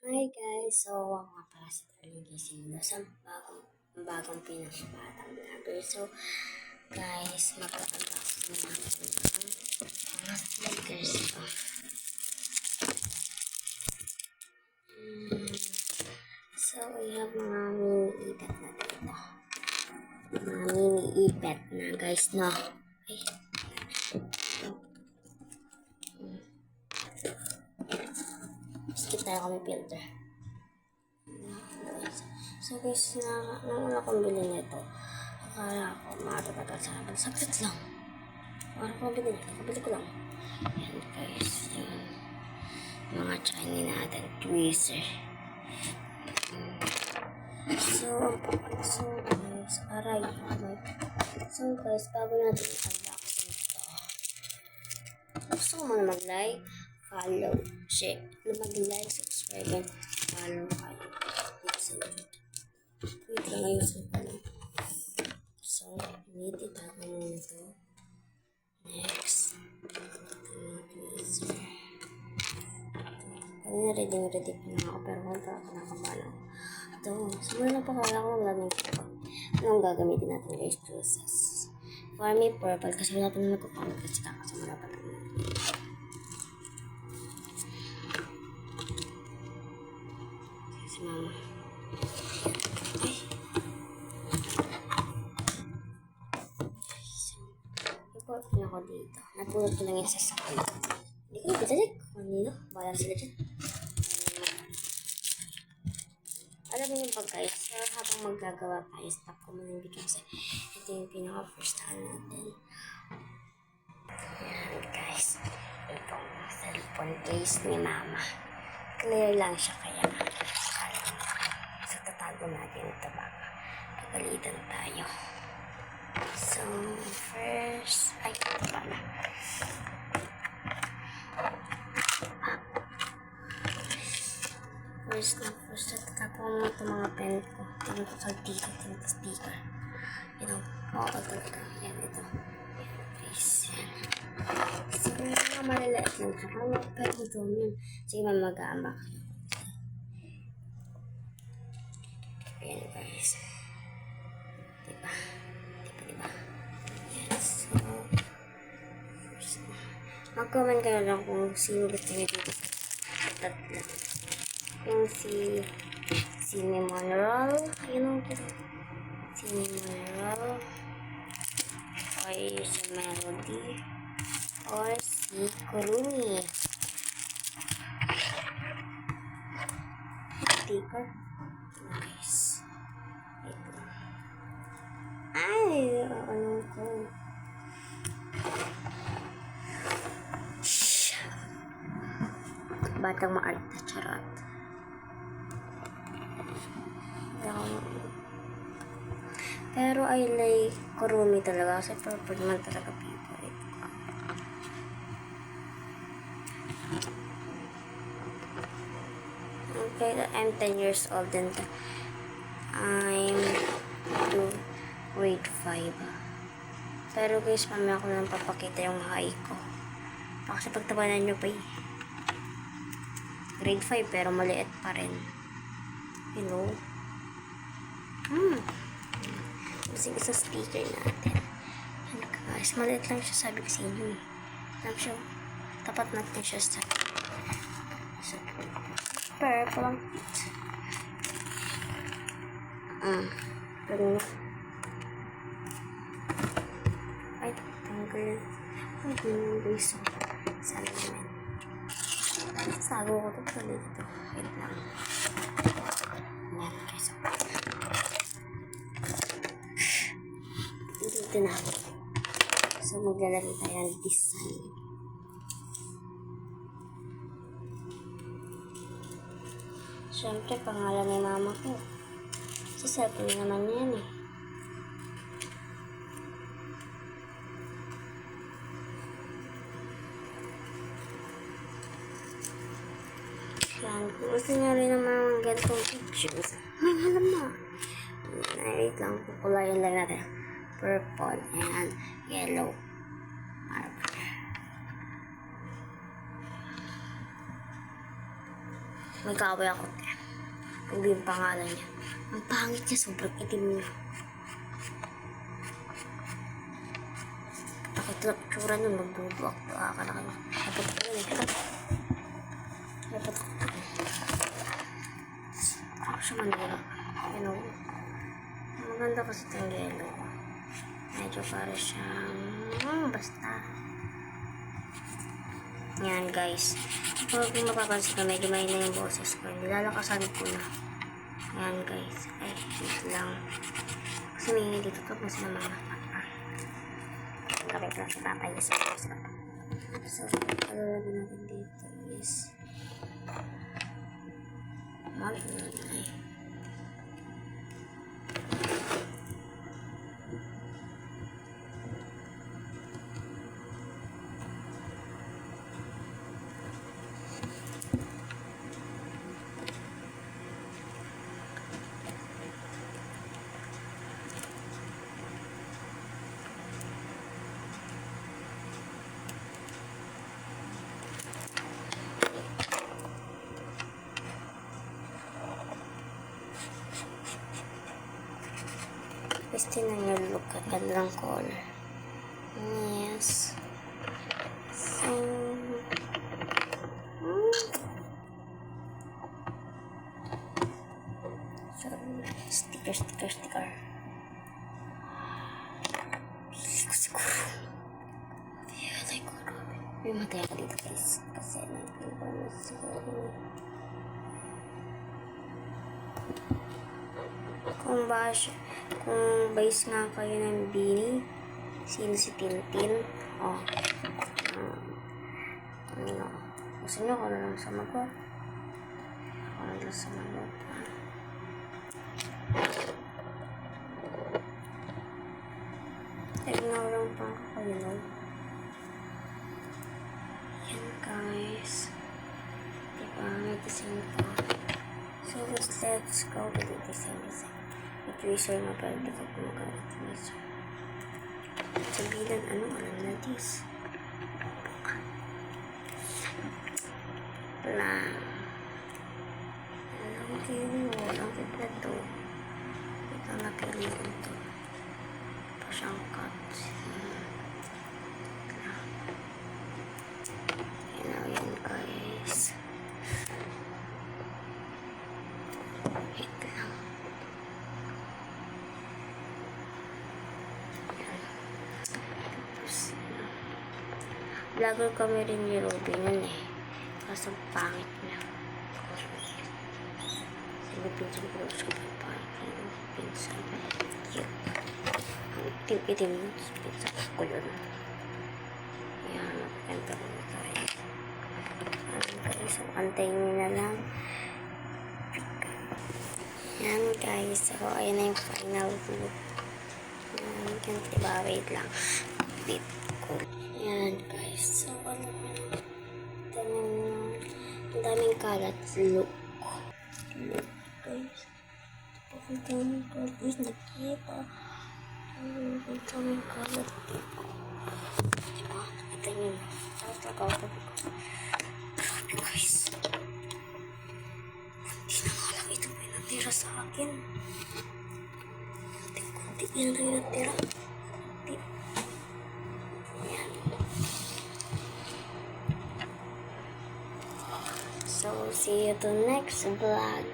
Hi guys! So, ako nga pala si Darling gising na sa bagong pinakabatang vlogger. So, guys, magka-unboxing natin ng mga stickers ko. So, we have mga mini-ipet na dito. Mga mini-ipet na guys, no? Ay. Skip tayo kami filter. So guys, nung una kong bilhin nito, akala ko matatagal sa akin. Saglit lang. Parang ko bilhin, nakabili ko lang. Yan guys, yung mga Chinese natin, tweezer. So guys, aray. So guys, bago natin i-unboxing ito, gusto ko muna mag-like, follow, share, mag-like, subscribe, and follow kayo. Wait lang ayusin ko lang. So, need itago muna ito. Next. Tweezer. Kanina ready pa na ako pero kontra ako nakabala. Ito. Siguro na pa kala ko maglamig ko. Anong gagamitin natin guys? Juices. For me, purple. Kasi wala pa na nagkukamit kasi kakasama pa lang natin. Si mama. Report na ako dito. Napulot ko lang yung sasakay. Hindi ko napitalik. Kanino? Bala sila dyan. Alam mo yung pagkain. So, habang maggagawa tayo, stop ko muna yung video kasi ito yung pinaka-first time natin. Ayan guys. Itong cellphone case ni mama. Clear lang siya kaya. So, tatago natin ito baka pagalitan tayo. So, first, ay, ito pala. First, tatapo mo ito mga pen ko. Tingnan ko dito, tingnan ko speaker. Ito, oo talaga. Yan, ito. Guys, yan. So, yung mga malalaat lang siya. Pero ito, yan. Sige, mag-aambak. Ayan, guys. Diba? Yes. So, first na. Mag-comment kayo lang kung sino gusto niyo dito sa tatlo. Yung si Monroe, yun ang si Monroe, or si Melody, or si Kurumi. Sticker. Nice. Ito. Ay, ano ko. Batang ma-art na charot. Pero I like Kurumi talaga kasi purple naman talaga favorite ko. Okay, I'm 10 years old and I'm grade 5. Pero guys, mamaya ko lang papakita yung high ko. Kasi pagtabanan nyo pa grade 5 pero maliit pa rin. You know? Sige sa speaker natin. Yan guys, maliit lang siya, sabi ko sa inyo eh. Lang siya, tapat natin siya sa purple lang. Pero ay, tanggal. Ay, guys. Sana naman. Sago ko ito pala dito. Wait lang. Yan guys. Dito na ako. So, maglalagay tayo ng design. Siyempre, pangalan ni mama ko. Sa cellphone naman yan eh. Yan. Kung gusto niya rin naman ganitong pictures, alam mo. Wait lang. Kukulayan lang natin. Purple and yellow marker. May kaaway ako. Hindi yung pangalan niya. Ang pangit niya, sobrang itim niya. Pakita lang tsura niya, magbubuak. Ka na kayo. Dapat ko yun eh. Dapat ko. Ako siya manira. You know. Maganda kasi itong yellow. Medyo para siyang... basta. Yan guys. Kung mapapansin ka, medyo mahina yung boses ko. Nilalakasan ko na. Yan guys. Ay, shit lang. Kasi may dito to na sila mga kapit lang si Papa niya sa boses ko. So, alalagyan natin dito is mag-inay. Gusto na nyo look at kanilang color. Yes. So, sticker. Siguro. Like, may matay ako dito guys. Kasi nag-iba na siguro. Kung base nga kayo ng Bini, sino si Tintin? Oh. Ano? Gusto nyo ko na lang sumagot. Ako na lang sumagot. Tignan lang pang kayo. Yan guys. Diba? May design pa. So let's go to the design. Tweezer nga pala di ko gumagamit tweezer. Sabihin, alam na this? Lang. Alam ko yun. Walang kita to. Ito napiliin to. Pa siyang cut. Yan guys. Wait lang. Vlogger kami rin ni Ruby nun eh. Kaso pangit na. Sige, pinsan ko sa pangit na pinsan. Cute. Itim-itim yun. Pinsan ko yun. Yan, magkanta ko na tayo. So, antayin nyo na lang. Yan guys. So, ayan na yung final look. Yan, diba? Wait lang. Bit cool. Yan guys, so ano na, ang daming kalat, look guys, ang daming kalat, guys, nakita, ang daming kalat, diba, nakita nyo na, grabe guys, hindi na nga lang ito may natira sa akin, kunti yan lang yung natira. So, see you to next vlog.